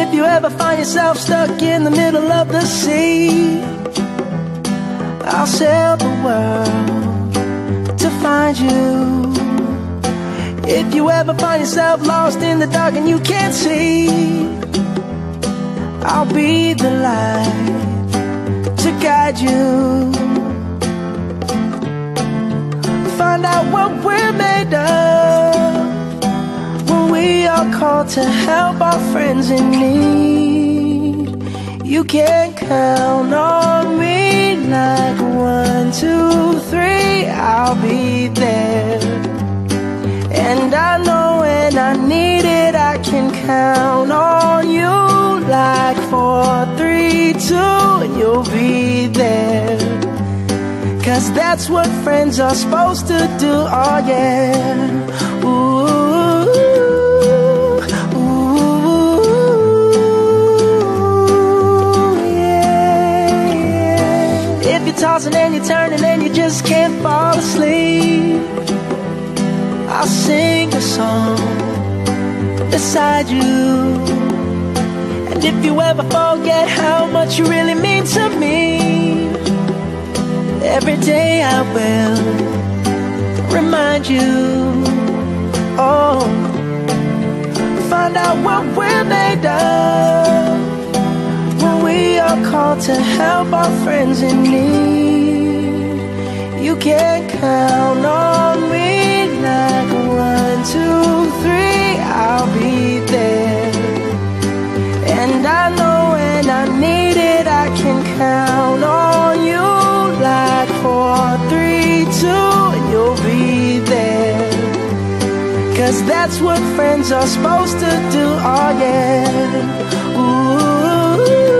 if you ever find yourself stuck in the middle of the sea, I'll sail the world to find you. If you ever find yourself lost in the dark and you can't see, I'll be the light to guide you. Find out what we're made of when we are called to help our friends in need. You can count on me like 1, 2, 3, I'll be there. And I know when I need it, I can count on you like 4, 3, 2, and you'll be there. 'Cause that's what friends are supposed to do, oh yeah. Ooh, ooh, yeah, yeah. If you're tossing and you're turning and you just can't fall asleep, I'll sing a song beside you. And if you ever forget how much you really mean to me, every day I will remind you. Oh, find out what we're made of when we are called to help our friends in need. You can count on me like 1, 2, 3, I'll be there. And I know when I need it, I can count on you like 4, 3, 2, and you'll be there. 'Cause that's what friends are supposed to do, oh yeah. Ooh.